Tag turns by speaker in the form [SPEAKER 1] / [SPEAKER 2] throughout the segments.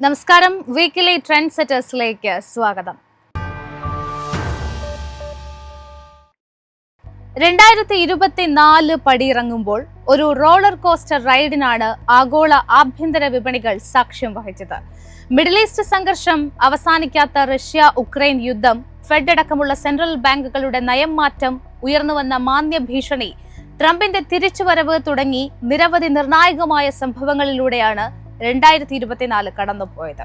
[SPEAKER 1] നമസ്കാരം, weekly trend സെറ്റേഴ്സിലേക്ക് സ്വാഗതം. 2024 പടിയിറങ്ങുമ്പോൾ ഒരു റോളർ കോസ്റ്റർ റൈഡിനാണ് ആഗോള ആഭ്യന്തര വിപണികൾ സാക്ഷ്യം വഹിച്ചത്. മിഡിൽ ഈസ്റ്റ് സംഘർഷം, അവസാനിക്കാത്ത റഷ്യ-ഉക്രൈൻ യുദ്ധം, ഫെഡ് അടക്കമുള്ള സെൻട്രൽ ബാങ്കുകളുടെ നയം മാറ്റം, ഉയർന്നുവന്ന മാന്ദ്യ ഭീഷണി, ട്രംപിന്റെ തിരിച്ചുവരവ് തുടങ്ങി നിരവധി നിർണായകമായ സംഭവങ്ങളിലൂടെയാണ് 2024 കടന്നുപോയത്.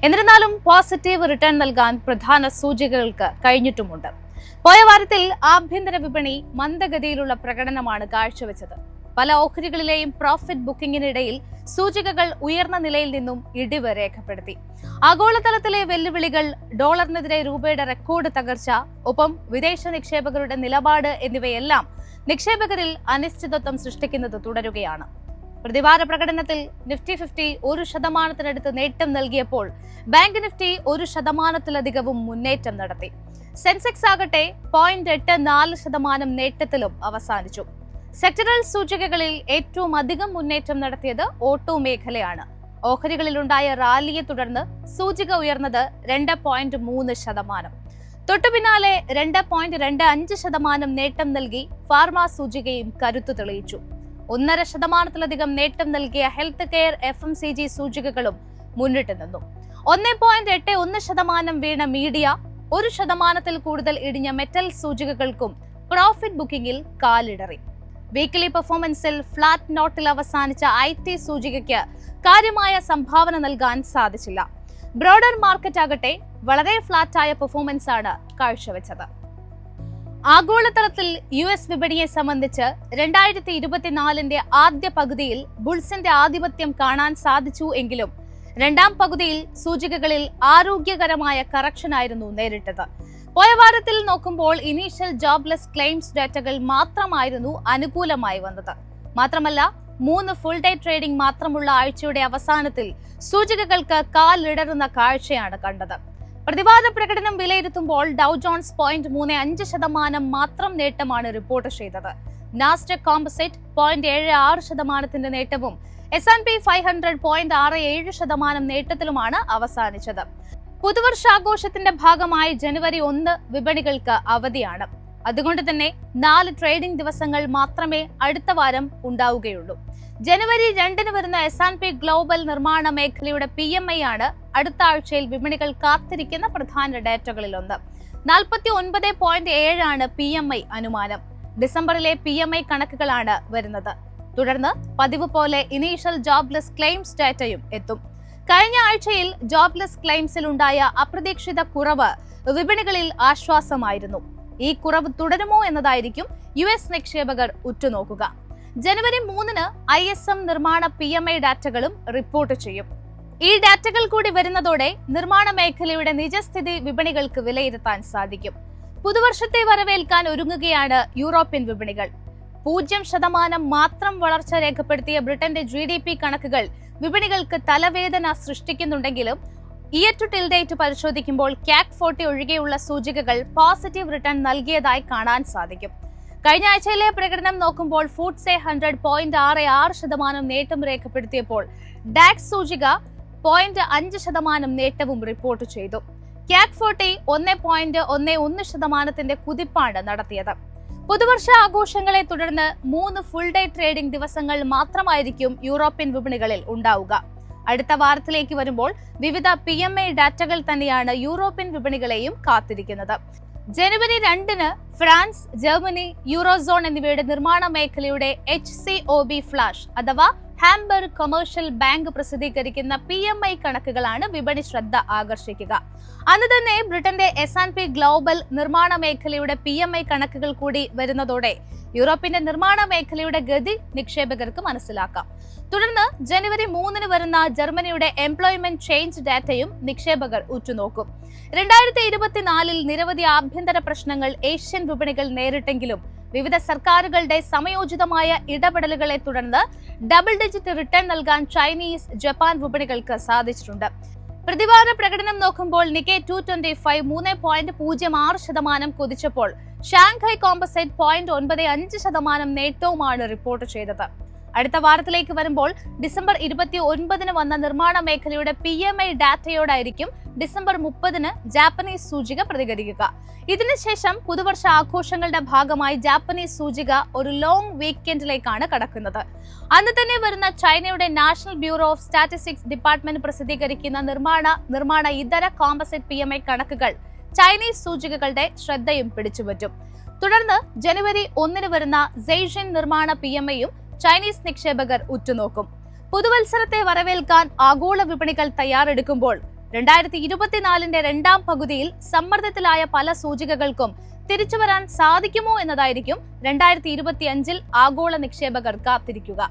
[SPEAKER 1] എന്നിരുന്നാലും പോസിറ്റീവ് റിട്ടേൺ നൽകാൻ പ്രധാന സൂചികകൾക്ക് കഴിഞ്ഞിട്ടുമുണ്ട്. പോയ വാരത്തിൽ ആഭ്യന്തര വിപണി മന്ദഗതിയിലുള്ള പ്രകടനമാണ് കാഴ്ചവെച്ചത്. പല ഓഹരികളിലെയും പ്രോഫിറ്റ് ബുക്കിംഗിനിടയിൽ സൂചികകൾ ഉയർന്ന നിലയിൽ നിന്നും ഇടിവ് രേഖപ്പെടുത്തി. ആഗോളതലത്തിലെ വെല്ലുവിളികൾ, ഡോളറിനെതിരെ രൂപയുടെ റെക്കോർഡ് തകർച്ച, ഒപ്പം വിദേശ നിക്ഷേപകരുടെ നിലപാട് എന്നിവയെല്ലാം നിക്ഷേപകരിൽ അനിശ്ചിതത്വം സൃഷ്ടിക്കുന്നത് തുടരുകയാണ്. പ്രതിവാര പ്രകടനത്തിൽ നിഫ്റ്റി 50 1% നേട്ടം നൽകിയപ്പോൾ ബാങ്ക് നിഫ്റ്റി 1%-ലധികവും മുന്നേറ്റം നടത്തി. സെൻസെക്സ് ആകട്ടെ 0.84% നേട്ടത്തിലും അവസാനിച്ചു. സെക്ടറൽ സൂചികകളിൽ ഏറ്റവും അധികം മുന്നേറ്റം നടത്തിയത് ഓട്ടോ മേഖലയാണ്. ഓഹരികളിലുണ്ടായ റാലിയെ തുടർന്ന് സൂചിക ഉയർന്നത് 2.3%. തൊട്ടുപിന്നാലെ 2.25% നേട്ടം നൽകി ഫാർമ സൂചികയും കരുത്തു തെളിയിച്ചു. 1.5%-ലധികം നേട്ടം നൽകിയ ഹെൽത്ത് കെയർ, FMCG സൂചികകളും മുന്നിട്ട് നിന്നു. 1.81% വീണ മീഡിയ, 1%-ൽ കൂടുതൽ ഇടിഞ്ഞ മെറ്റൽ സൂചികകൾക്കും പ്രോഫിറ്റ് ബുക്കിംഗിൽ കാലിടറി. വീക്കിലി പെർഫോമൻസിൽ ഫ്ലാറ്റ് നോട്ടിൽ അവസാനിച്ച IT സൂചികയ്ക്ക് കാര്യമായ സംഭാവന നൽകാൻ സാധിച്ചില്ല. ബ്രോഡർ മാർക്കറ്റ് ആകട്ടെ വളരെ ഫ്ലാറ്റായ പെർഫോമൻസ് ആണ് കാഴ്ചവെച്ചത്. ആഗോളതലത്തിൽ US വിപണിയെ സംബന്ധിച്ച് 2024 ആദ്യ പകുതിയിൽ ബുൾസിന്റെ ആധിപത്യം കാണാൻ സാധിച്ചു എങ്കിലും രണ്ടാം പകുതിയിൽ സൂചികകളിൽ ആരോഗ്യകരമായ കറക്ഷനായിരുന്നു നേരിട്ടത്. പോയ വാരത്തിൽ നോക്കുമ്പോൾ ഇനീഷ്യൽ ജോബ്ലെസ് ക്ലെയിംസ് ഡാറ്റകൾ മാത്രമായിരുന്നു അനുകൂലമായി വന്നത്. മാത്രമല്ല 3 ഫുൾ ഡേ ട്രേഡിംഗ് മാത്രമുള്ള ആഴ്ചയുടെ അവസാനത്തിൽ സൂചികകൾക്ക് കാലിടറുന്ന കാഴ്ചയാണ് കണ്ടത്. പ്രതിവാര പ്രകടനം വിലയിരുത്തുമ്പോൾ ഡൗ ജോൺസ് 0.35% മാത്രം നേട്ടമാണ് റിപ്പോർട്ട് ചെയ്തത്. നാസ്ഡക് കോമ്പോസിറ്റ് 0.76% നേട്ടവും S&P 500 0.67% നേട്ടത്തിലുമാണ് അവസാനിച്ചത്. പുതുവർഷാഘോഷത്തിന്റെ ഭാഗമായി ജനുവരി 1 വിപണികൾക്ക് അവധിയാണ്. അതുകൊണ്ട് തന്നെ 4 ട്രേഡിംഗ് ദിവസങ്ങൾ മാത്രമേ അടുത്ത വാരം ഉണ്ടാവുകയുള്ളൂ. ജനുവരി 2 വരുന്ന S&P ഗ്ലോബൽ നിർമ്മാണ മേഖലയുടെ PMI ആണ് അടുത്ത ആഴ്ചയിൽ വിപണികൾ കാത്തിരിക്കുന്ന പ്രധാന ഡേറ്റകളിലൊന്ന്. 49.7 PMI അനുമാനം. ഡിസംബറിലെ PMI കണക്കുകളാണ് വരുന്നത്. തുടർന്ന് പതിവ് പോലെ ഇനീഷ്യൽ ജോബ്ലെസ് ക്ലെയിംസ് ഡാറ്റയും എത്തും. കഴിഞ്ഞ ആഴ്ചയിൽ ജോബ്ലെസ് ക്ലെയിംസിൽ ഉണ്ടായ അപ്രതീക്ഷിത കുറവ് വിപണികളിൽ ആശ്വാസമായിരുന്നു. ഈ കുറവ് തുടരുമോ എന്നതായിരിക്കും US നിക്ഷേപകർ ഉറ്റുനോക്കുക. ജനുവരി 3 ISM നിർമ്മാണ PMI ഡാറ്റകളും റിപ്പോർട്ട് ചെയ്യും. ഈ ഡാറ്റകൾ കൂടി വരുന്നതോടെ നിർമ്മാണ മേഖലയുടെ നിജസ്ഥിതി വിപണികൾക്ക് വിലയിരുത്താൻ സാധിക്കും. പുതുവർഷത്തെ വരവേൽക്കാൻ ഒരുങ്ങുകയാണ് യൂറോപ്യൻ വിപണികൾ. 0% മാത്രം വളർച്ച രേഖപ്പെടുത്തിയ ബ്രിട്ടന്റെ GDP കണക്കുകൾ വിപണികൾക്ക് തലവേദന സൃഷ്ടിക്കുന്നുണ്ടെങ്കിലും ഇയർ ടു ടിൽ ഡേറ്റ് പരിശോധിക്കുമ്പോൾ CAC 40 ഒഴികെയുള്ള സൂചികകൾ പോസിറ്റീവ് റിട്ടേൺ നൽകിയതായി കാണാൻ സാധിക്കും. കഴിഞ്ഞ ആഴ്ചയിലെ പ്രകടനം നോക്കുമ്പോൾ FTSE 100 0.66% നേട്ടം രേഖപ്പെടുത്തിയപ്പോൾ ഡാക്സ് സൂചിക 0.5% നേട്ടവും റിപ്പോർട്ട് ചെയ്തു. CAC 40 1.11% കുതിപ്പാണ് നടത്തിയത്. പുതുവർഷ ആഘോഷങ്ങളെ തുടർന്ന് 3 ഫുൾ ഡേ ട്രേഡിംഗ് ദിവസങ്ങൾ മാത്രമായിരിക്കും യൂറോപ്യൻ വിപണികളിൽ ഉണ്ടാവുക. അടുത്ത വാരത്തിലേക്ക് വരുമ്പോൾ വിവിധ PMI ഡാറ്റകൾ തന്നെയാണ് യൂറോപ്യൻ വിപണികളെയും കാത്തിരിക്കുന്നത്. ജനുവരി 2 ഫ്രാൻസ്, ജർമ്മനി, യൂറോസോൺ എന്നിവയുടെ നിർമ്മാണ മേഖലയുടെ HCOB ഫ്ലാഷ് അഥവാ ഹാംബർഗ് കൊമേഴ്ഷ്യൽ ബാങ്ക് പ്രസിദ്ധീകരിക്കുന്ന PMI കണക്കുകളാണ് വിപണി ശ്രദ്ധ ആകർഷിക്കുക. അന്ന് തന്നെ ബ്രിട്ടന്റെ S&P ഗ്ലോബൽ നിർമ്മാണ മേഖലയുടെ PMI കണക്കുകൾ കൂടി വരുന്നതോടെ യൂറോപ്പിന്റെ നിർമ്മാണ മേഖലയുടെ ഗതി നിക്ഷേപകർക്ക് മനസ്സിലാക്കാം. തുടർന്ന് ജനുവരി 3 വരുന്ന ജർമ്മനിയുടെ എംപ്ലോയ്മെന്റ് ചേഞ്ച് ഡാറ്റയും നിക്ഷേപകർ ഉറ്റുനോക്കും. 2024 നിരവധി ആഭ്യന്തര പ്രശ്നങ്ങൾ ഏഷ്യൻ വിപണികൾ നേരിട്ടെങ്കിലും വിവിധ സർക്കാരുകളുടെ സമയോചിതമായ ഇടപെടലുകളെ തുടർന്ന് ഡബിൾ ഡിജിറ്റ് റിട്ടേൺ നൽകാൻ ചൈനീസ്, ജപ്പാൻ വിപണികൾക്ക് സാധിച്ചിട്ടുണ്ട്. പ്രതിവാര പ്രകടനം നോക്കുമ്പോൾ നിക്കേ 225 3.06% കുതിച്ചപ്പോൾ ഷാങ്ഹായ് കോമ്പോസൈറ്റ് 0.95% നേട്ടവുമാണ് റിപ്പോർട്ട് ചെയ്തത്. അടുത്ത വാരത്തിലേക്ക് വരുമ്പോൾ ഡിസംബർ 29 വന്ന നിർമ്മാണ മേഖലയുടെ PMI ഡാറ്റയോടായിരിക്കും ഡിസംബർ 30 ജാപ്പനീസ് സൂചിക പ്രതികരിക്കുക. ഇതിനുശേഷം പുതുവർഷ ആഘോഷങ്ങളുടെ ഭാഗമായി ജാപ്പനീസ് സൂചിക ഒരു ലോങ് വീക്കെൻഡിലേക്കാണ് കടക്കുന്നത്. അന്ന് തന്നെ വരുന്ന ചൈനയുടെ national bureau of statistics department പ്രസിദ്ധീകരിക്കുന്ന നിർമ്മാണ ഇതര കോമ്പസിറ്റ് PMI കണക്കുകൾ ചൈനീസ് സൂചികകളുടെ ശ്രദ്ധയും പിടിച്ചുപറ്റും. തുടർന്ന് ജനുവരി 1 വരുന്ന സെയ്ഷൻ നിർമ്മാണ PMIയും ചൈനീസ് നിക്ഷേപകർ ഉറ്റുനോക്കും. പുതുവത്സരത്തെ വരവേൽക്കാൻ ആഗോള വിപണികൾ തയ്യാറെടുക്കുമ്പോൾ 2024 രണ്ടാം പകുതിയിൽ സമ്മർദ്ദത്തിലായ പല സൂചികകൾക്കും തിരിച്ചുവരാൻ സാധിക്കുമോ എന്നതായിരിക്കും 2025 ആഗോള നിക്ഷേപകർ കാത്തിരിക്കുക.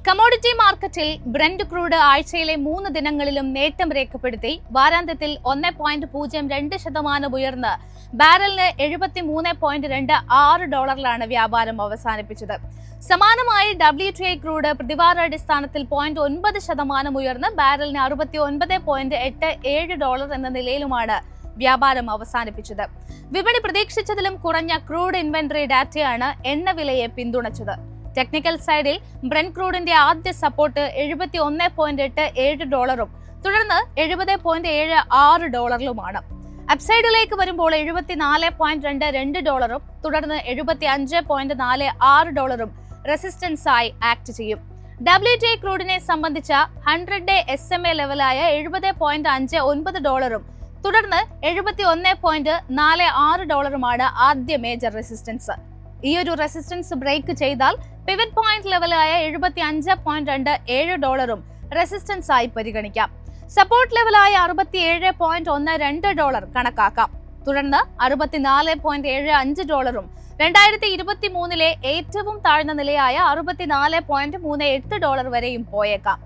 [SPEAKER 1] കമോഡിറ്റി മാർക്കറ്റിൽ ബ്രന്റ് ക്രൂഡ് ആഴ്ചയിലെ 3 ദിനങ്ങളിലും നേട്ടം രേഖപ്പെടുത്തി വാരാന്ത്യത്തിൽ 1.02% ഉയർന്ന് ബാരലിന് $73.26 വ്യാപാരം അവസാനിപ്പിച്ചത്. സമാനമായി WTI ക്രൂഡ് പ്രതിവാരാടിസ്ഥാനത്തിൽ 0.9% ഉയർന്ന് ബാരലിന് $69.87 എന്ന നിലയിലുമാണ് വ്യാപാരം അവസാനിപ്പിച്ചത്. വിപണി പ്രതീക്ഷിച്ചതിലും കുറഞ്ഞ ക്രൂഡ് ഇൻവെന്ററി ഡാറ്റയാണ് എണ്ണവിലയെ പിന്തുണച്ചത്. ടെക്നിക്കൽ സൈഡിൽ ബ്രന്റ് ക്രൂഡിന്റെ ആദ്യ സപ്പോർട്ട് $70.87 തുടർന്ന് $70.76 അപ്സൈഡിലേക്ക് വരുമ്പോൾ $74.22 തുടർന്ന് $75.46 റെസിസ്റ്റൻസ് ആയി ആക്ട് ചെയ്യും. WTI ക്രൂഡിനെ സംബന്ധിച്ച 100-ഡേ SMA ലെവലായ $70.59 തുടർന്ന് $71.46 ആദ്യ മേജർ റെസിസ്റ്റൻസ്. ഈ ഒരു റെസിസ്റ്റൻസ് ബ്രേക്ക് ചെയ്താൽ പിവറ്റ് പോയിന്റ് ലെവലായ $75.27 റെസിസ്റ്റൻസ് ആയി പരിഗണിക്കാം. സപ്പോർട്ട് ലെവലായ $67.12 കണക്കാക്കാം. തുടർന്ന് $64.75 2023 ഏറ്റവും താഴ്ന്ന നിലയായ $64.38 വരെയും പോയേക്കാം.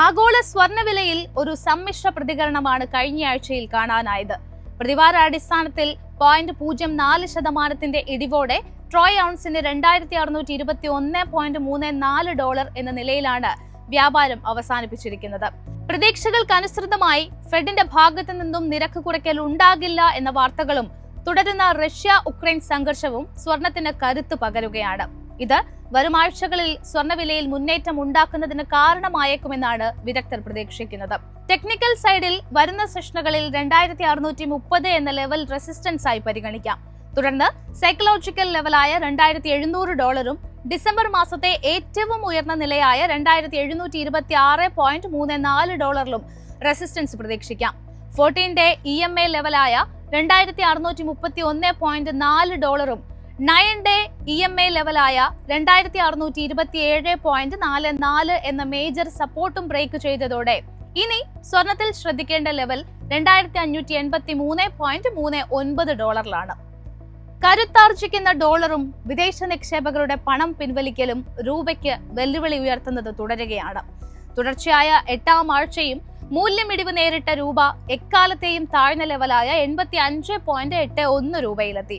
[SPEAKER 1] ആഗോള സ്വർണ്ണവിലയിൽ ഒരു സമ്മിശ്ര പ്രതികരണമാണ് കഴിഞ്ഞയാഴ്ചയിൽ കാണാനായത്. പ്രതിവാരാടിസ്ഥാനത്തിൽ 0.04% ഇടിവോടെ ട്രോയ് ഔൺസിന് $2621.34 എന്ന നിലയിലാണ് വ്യാപാരം അവസാനിപ്പിച്ചിരിക്കുന്നത്. പ്രതീക്ഷകൾക്കനുസൃതമായി ഫെഡിന്റെ ഭാഗത്തു നിന്നും നിരക്ക് കുറയ്ക്കൽ ഉണ്ടാകില്ല എന്ന വാർത്തകളും തുടരുന്ന റഷ്യ-ഉക്രൈൻ സംഘർഷവും സ്വർണത്തിന് കരുത്ത് പകരുകയാണ്. ഇത് വരും ആഴ്ചകളിൽ സ്വർണ്ണവിലയിൽ മുന്നേറ്റം ഉണ്ടാക്കുന്നതിന് കാരണമായേക്കുമെന്നാണ് വിദഗ്ധർ പ്രതീക്ഷിക്കുന്നത്. ടെക്നിക്കൽ സൈഡിൽ വരുന്ന സെഷനുകളിൽ 2630 എന്ന ലെവൽ റെസിസ്റ്റൻസ് ആയി പരിഗണിക്കാം. തുടർന്ന് സൈക്കോളജിക്കൽ ലെവലായ $2700 ഡിസംബർ മാസത്തെ ഏറ്റവും ഉയർന്ന നിലയായ $2726.34 റെസിസ്റ്റൻസ് പ്രതീക്ഷിക്കാം. 14-ഡേ EMA ലെവലായ $2631.4 9-ഡേ EMA ലെവലായ $2627.44 എന്ന മേജർ സപ്പോർട്ടും ബ്രേക്ക് ചെയ്തതോടെ ഇനി സ്വർണത്തിൽ ശ്രദ്ധിക്കേണ്ട ലെവൽ $2533.39 കരുത്താർജിക്കുന്ന ഡോളറും വിദേശ നിക്ഷേപകരുടെ പണം പിൻവലിക്കലും രൂപയ്ക്ക് വെല്ലുവിളി ഉയർത്തുന്നത് തുടരുകയാണ്. തുടർച്ചയായ 8ാം ആഴ്ചയും മൂല്യമിടിവ് നേരിട്ട രൂപ എക്കാലത്തെയും താഴ്ന്ന ലെവലായ 85.81 രൂപയിലെത്തി.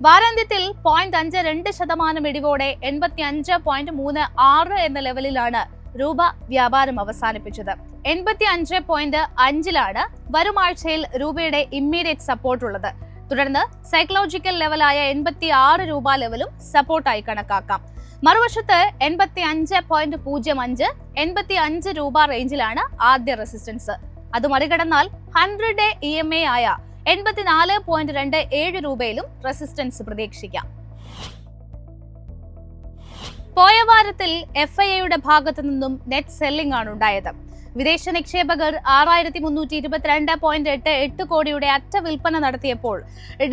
[SPEAKER 1] വാരാന്ത്യത്തിൽ 0.52% ഇടിവോടെ 85.36 എന്ന ലെവലിലാണ് രൂപ വ്യാപാരം അവസാനിപ്പിച്ചത്. 85.5 വരും ആഴ്ചയിൽ രൂപയുടെ ഇമ്മീഡിയറ്റ് സപ്പോർട്ടുള്ളത്. തുടർന്ന് സൈക്കോളജിക്കൽ ലെവലായ 86 രൂപ ലെവലും സപ്പോർട്ടായി കണക്കാക്കാം. മറുവശത്ത് 85.05 85 രൂപ റേഞ്ചിലാണ് ആദ്യ റെസിസ്റ്റൻസ്. അത് മറികടന്നാൽ 100-ഡേ EMA ആയ 84.27 രൂപയിലും റെസിസ്റ്റൻസ് പ്രതീക്ഷിക്കാം. പോയ വാരത്തിൽ FIIയുടെ ഭാഗത്തു നിന്നും നെറ്റ് സെല്ലിംഗ് ആണ് ഉണ്ടായത്. വിദേശ നിക്ഷേപകർ 6322.88 കോടിയുടെ അറ്റ വിൽപ്പന നടത്തിയപ്പോൾ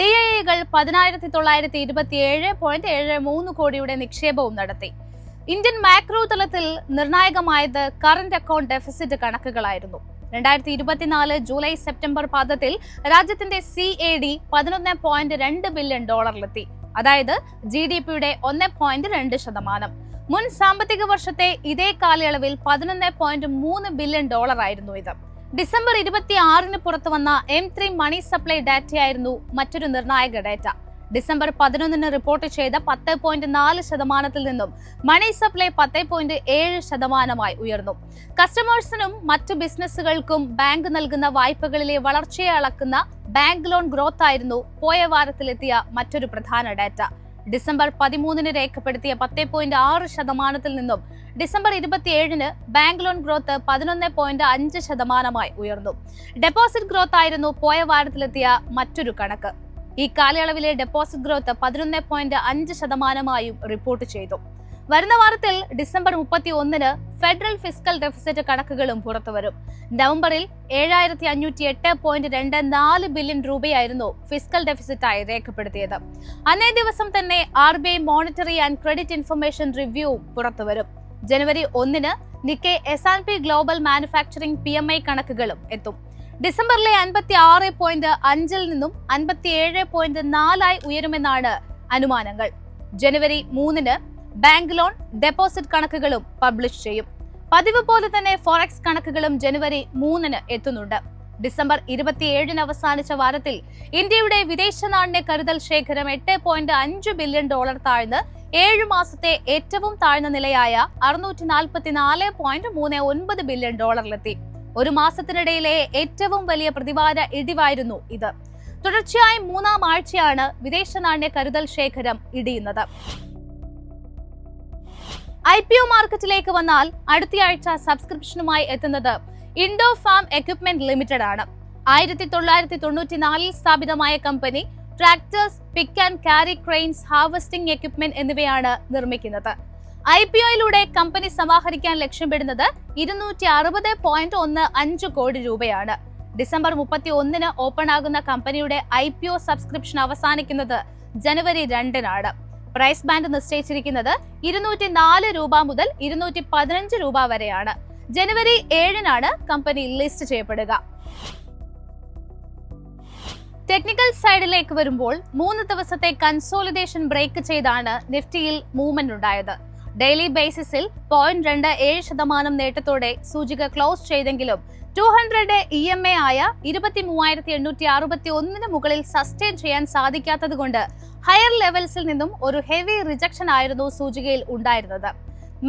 [SPEAKER 1] DIIകൾ 10927.73 കോടിയുടെ നിക്ഷേപവും നടത്തി. ഇന്ത്യൻ മാക്രോ തലത്തിൽ നിർണായകമായത് കറന്റ് അക്കൗണ്ട് ഡെഫിസിറ്റ് കണക്കുകളായിരുന്നു. 2024 ജൂലൈ സെപ്റ്റംബർ പാദത്തിൽ രാജ്യത്തിന്റെ CAD $11.2 ബില്യൺ അതായത് GDPയുടെ 1.2%. മുൻ സാമ്പത്തിക വർഷത്തെ ഇതേ കാലയളവിൽ $11.3 ബില്യൺ ആയിരുന്നു ഇത്. ഡിസംബർ 26 പുറത്തു വന്ന M3 മണി സപ്ലൈ ഡാറ്റയായിരുന്നു മറ്റൊരു നിർണായക ഡാറ്റ. ഡിസംബർ 11 റിപ്പോർട്ട് ചെയ്ത 10.4% നിന്നും മണി സപ്ലൈ 10.7% ഉയർന്നു. കസ്റ്റമേഴ്സിനും മറ്റു ബിസിനസ്സുകൾക്കും ബാങ്ക് നൽകുന്ന വായ്പകളിലെ വളർച്ചയെ അളക്കുന്ന ബാങ്ക് ലോൺ ഗ്രോത്ത് ആയിരുന്നു പോയ വാരത്തിലെത്തിയ മറ്റൊരു പ്രധാന ഡാറ്റ. ഡിസംബർ 13 രേഖപ്പെടുത്തിയ 10.6% നിന്നും ഡിസംബർ 27 ബാങ്ക് ലോൺ ഗ്രോത്ത് 11.5% ഉയർന്നു. ഡെപ്പോസിറ്റ് ഗ്രോത്ത് ആയിരുന്നു പോയ വാരത്തിലെത്തിയ മറ്റൊരു കണക്ക്. ഈ കാലയളവിലെ ഡെപ്പോസിറ്റ് ഗ്രോത്ത് 11.5% റിപ്പോർട്ട് ചെയ്തു. വരുന്ന വാരത്തിൽ ഡിസംബർ 31 ഫെഡറൽ ഫിസ്ക്കൽ ഡെഫിസിറ്റ് കണക്കുകളും പുറത്തുവരും. നവംബറിൽ 7508.24 ബില്യൺ രൂപയായിരുന്നു ഫിസ്ക്കൽ ഡെഫിസിറ്റായി രേഖപ്പെടുത്തിയത്. അന്നേ ദിവസം തന്നെ RBI monetary and credit information റിവ്യൂവും പുറത്തുവരും. ജനുവരി 1 നിക്കേ S&P ഗ്ലോബൽ മാനുഫാക്ചറിംഗ് PMI കണക്കുകളും എത്തും. ഡിസംബറിലെ 56.5 നിന്നും 57.4 ഉയരുമെന്നാണ് അനുമാനങ്ങൾ. ജനുവരി 3 ബാങ്ക് ലോൺ ഡെപ്പോസിറ്റ് കണക്കുകളും പബ്ലിഷ് ചെയ്യും. പതിവ് പോലെ തന്നെ ഫോറക്സ് കണക്കുകളും ജനുവരി 3 എത്തുന്നുണ്ട്. ഡിസംബർ 27 അവസാനിച്ച വാരത്തിൽ ഇന്ത്യയുടെ വിദേശ നാണ്യ കരുതൽ ശേഖരം $8.5 ബില്യൺ താഴ്ന്ന് 7 മാസത്തെ ഏറ്റവും താഴ്ന്ന നിലയായ $644.39 ബില്യൺ ഡോളറിലെത്തി. ഒരു മാസത്തിനിടയിലെ ഏറ്റവും വലിയ പ്രതിവാര ഇടിവായിരുന്നു ഇത്. തുടർച്ചയായി 3-ാം ആഴ്ചയാണ് വിദേശ നാണ്യ കരുതൽ ശേഖരം ഇടിയുന്നത്. IPO മാർക്കറ്റിലേക്ക് വന്നാൽ അടുത്തയാഴ്ച സബ്സ്ക്രിപ്ഷനുമായി എത്തുന്നത് ഇൻഡോ ഫാം എക്വിപ്മെന്റ് ലിമിറ്റഡ് ആണ്. 1994 സ്ഥാപിതമായ company tractors, pick and carry cranes, harvesting equipment എന്നിവയാണ് നിർമ്മിക്കുന്നത്. IPOയിലൂടെ കമ്പനി സമാഹരിക്കാൻ ലക്ഷ്യമിടുന്നത് 260.15 കോടി രൂപയാണ്. ഡിസംബർ 31 ഓപ്പൺ ആകുന്ന കമ്പനിയുടെ IPO സബ്സ്ക്രിപ്ഷൻ അവസാനിക്കുന്നത് ജനുവരി 2 പ്രൈസ് ബാൻഡ് നിശ്ചയിച്ചിരിക്കുന്നത് 204 രൂപ മുതൽ 215 രൂപ വരെയാണ്. ജനുവരി 7 കമ്പനി ലിസ്റ്റ് ചെയ്യപ്പെടുക. ടെക്നിക്കൽ സൈഡിലേക്ക് വരുമ്പോൾ 3 ദിവസത്തെ കൺസോളിഡേഷൻ ബ്രേക്ക് ചെയ്താണ് നിഫ്റ്റിയിൽ മൂവ്മെന്റ് ഉണ്ടായത്. ഡെയിലി ബേസിസിൽ 0.27% നേട്ടത്തോടെ സൂചിക ക്ലോസ് ചെയ്തെങ്കിലും 200 EMA ആയ 23,861 മുകളിൽ സസ്റ്റെയിൻ ചെയ്യാൻ സാധിക്കാത്തത് കൊണ്ട് ഹയർ ലെവൽസിൽ നിന്നും ഒരു ഹെവി റിജക്ഷൻ ആയിരുന്നു സൂചികയിൽ ഉണ്ടായിരുന്നത്.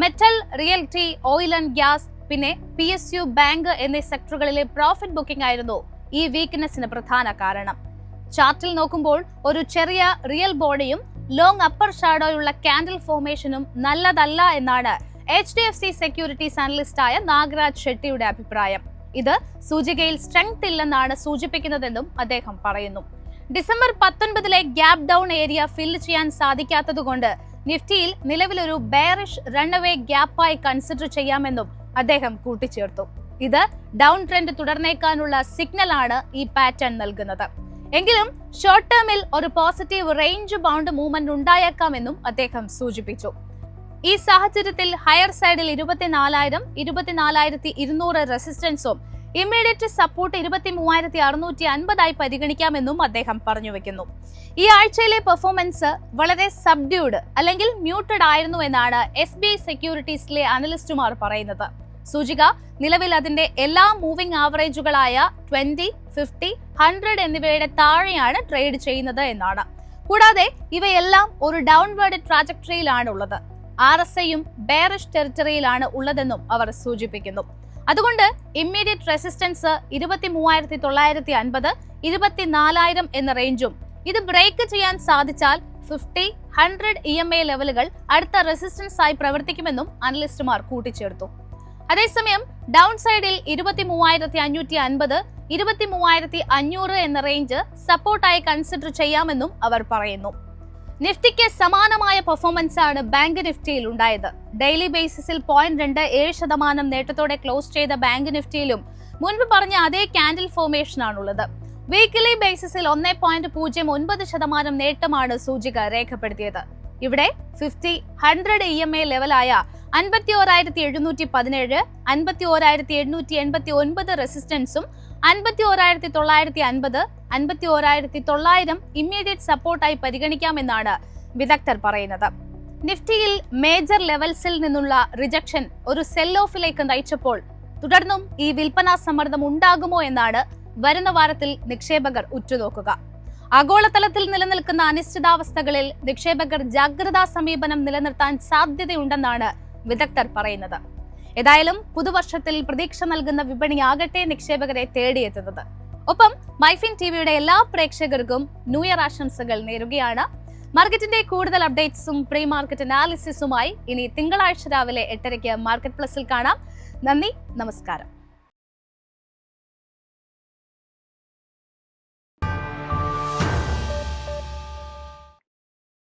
[SPEAKER 1] Metal, realty, oil and gas, പിന്നെ PSU, ബാങ്ക് എന്നീ സെക്ടറുകളിലെ പ്രോഫിറ്റ് ബുക്കിംഗ് ആയിരുന്നു ഈ വീക്ക്നെസ്സിന് പ്രധാന കാരണം. ചാർട്ടിൽ നോക്കുമ്പോൾ ഒരു ചെറിയ റിയൽ ബോഡിയും ലോങ് അപ്പർ ഷാഡോയുള്ള കാൻഡിൽ ഫോർമേഷനും നല്ലതല്ല എന്നാണ് HDFC സെക്യൂരിറ്റീസ് അനലിസ്റ്റായ നാഗരാജ് ഷെട്ടിയുടെ അഭിപ്രായം. ഇത് സൂചികയിൽ സ്ട്രെങ്ത് ഇല്ലെന്നാണ് സൂചിപ്പിക്കുന്നതെന്നും അദ്ദേഹം പറയുന്നു. December 19 gap down area fill ചെയ്യാൻ സാധിക്കാത്തതുകൊണ്ട് നിഫ്റ്റിയിൽ നിലവിലൊരു ബെയറിഷ് റൺഅവേ ഗ്യാപ്പായി കൺസിഡർ ചെയ്യാമെന്നും അദ്ദേഹം കൂട്ടിച്ചേർത്തു. ഇത് ഡൗൺ ട്രെൻഡ് തുടർന്നേക്കാനുള്ള സിഗ്നൽ ആണ് ഈ പാറ്റേൺ നൽകുന്നത്. എങ്കിലും ഷോർട്ട് ടേമിൽ ഒരു പോസിറ്റീവ് റേഞ്ച് ബൗണ്ട് മൂവ്മെന്റ് ഉണ്ടായേക്കാമെന്നും അദ്ദേഹം സൂചിപ്പിച്ചു. ഈ സാഹചര്യത്തിൽ ഹയർ സൈഡിൽ 24,000, 24,200 റെസിസ്റ്റൻസും ഇമ്മീഡിയറ്റ് സപ്പോർട്ട് 23,650 പരിഗണിക്കാമെന്നും അദ്ദേഹം പറഞ്ഞു വെക്കുന്നു. ഈ ആഴ്ചയിലെ പെർഫോമൻസ് വളരെ സബ്ഡ്യൂഡ് അല്ലെങ്കിൽ മ്യൂട്ടഡ് ആയിരുന്നു എന്നാണ് SBI സെക്യൂരിറ്റീസിലെ അനലിസ്റ്റുമാർ പറയുന്നത്. സൂചിക നിലവിൽ അതിന്റെ എല്ലാ മൂവിംഗ് ആവറേജുകളായ 20, 50, 100 എന്നിവയുടെ താഴെയാണ് ട്രേഡ് ചെയ്യുന്നത് എന്നാണ്. കൂടാതെ ഇവയെല്ലാം ഒരു ഡൗൺവേർഡ് ട്രാജക്ടറിയിലാണ് ഉള്ളത്. RSIയും ബെയറിഷ് ടെറിട്ടറിയിലാണ് ഉള്ളതെന്നും അവർ സൂചിപ്പിക്കുന്നു. അതുകൊണ്ട് ഇമ്മീഡിയറ്റ് റെസിസ്റ്റൻസ് 23,950, 24,000 എന്ന റേഞ്ചും ഇത് ബ്രേക്ക് ചെയ്യാൻ സാധിച്ചാൽ 50, 100 EMA ലെവലുകൾ അടുത്ത റെസിസ്റ്റൻസ് ആയി പ്രവർത്തിക്കുമെന്നും അനലിസ്റ്റുമാർ കൂട്ടിച്ചേർത്തു. അതേസമയം ഡൗൺ സൈഡിൽ 23,550, 23,500 എന്ന റേഞ്ച് സപ്പോർട്ടായി കൺസിഡർ ചെയ്യാമെന്നും അവർ പറയുന്നു. നിഫ്റ്റിക്ക് സമാനമായ പെർഫോമൻസ് ആണ് ബാങ്ക് നിഫ്റ്റിയിൽ ഉണ്ടായത്. ഡെയിലി ബേസിസിൽ 0.27% നേട്ടത്തോടെ ക്ലോസ് ചെയ്ത ബാങ്ക് നിഫ്റ്റിയിലും മുൻപ് പറഞ്ഞ അതേ കാൻഡിൽ ഫോർമേഷൻ ആണുള്ളത്. വീക്കിലി ബേസിസിൽ 1.09% നേട്ടമാണ് സൂചിക രേഖപ്പെടുത്തിയത്. ഇവിടെ 50, 100 EMA ലെവലായ 51,717, 51,889 റെസിസ്റ്റൻസും 51,950, 51,900 ഇമ്മീഡിയറ്റ് സപ്പോർട്ടായി പരിഗണിക്കാമെന്നാണ് വിദഗ്ധർ പറയുന്നത്. നിഫ്റ്റിയിൽ മേജർ ലെവൽസിൽ നിന്നുള്ള റിജക്ഷൻ ഒരു സെൽ ഓഫിലേക്ക് നയിച്ചപ്പോൾ തുടർന്നും ഈ വിൽപ്പനാ സമ്മർദ്ദം ഉണ്ടാകുമോ എന്നാണ് വരുന്ന വാരത്തിൽ നിക്ഷേപകർ ഉറ്റുനോക്കുക. ആഗോളതലത്തിൽ നിലനിൽക്കുന്ന അനിശ്ചിതാവസ്ഥകളിൽ നിക്ഷേപകർ ജാഗ്രതാ സമീപനം നിലനിർത്താൻ സാധ്യതയുണ്ടെന്നാണ് വിദഗ്ധർ പറയുന്നത്. ഏതായാലും പുതുവർഷത്തിൽ പ്രതീക്ഷ നൽകുന്ന വിപണിയാകട്ടെ നിക്ഷേപകരെ തേടിയെത്തുന്നത്. ഒപ്പം മൈഫിൻ ടിവിയുടെ എല്ലാ പ്രേക്ഷകർക്കും ന്യൂ ഇയർ ആശംസകൾ നേരുകയാണ്. മാർക്കറ്റിന്റെ കൂടുതൽ അപ്ഡേറ്റ്സും പ്രീ മാർക്കറ്റ് അനാലിസിസുമായി ഇനി തിങ്കളാഴ്ച രാവിലെ 8:30 മാർക്കറ്റ് പ്ലസിൽ കാണാം. നന്ദി, നമസ്കാരം.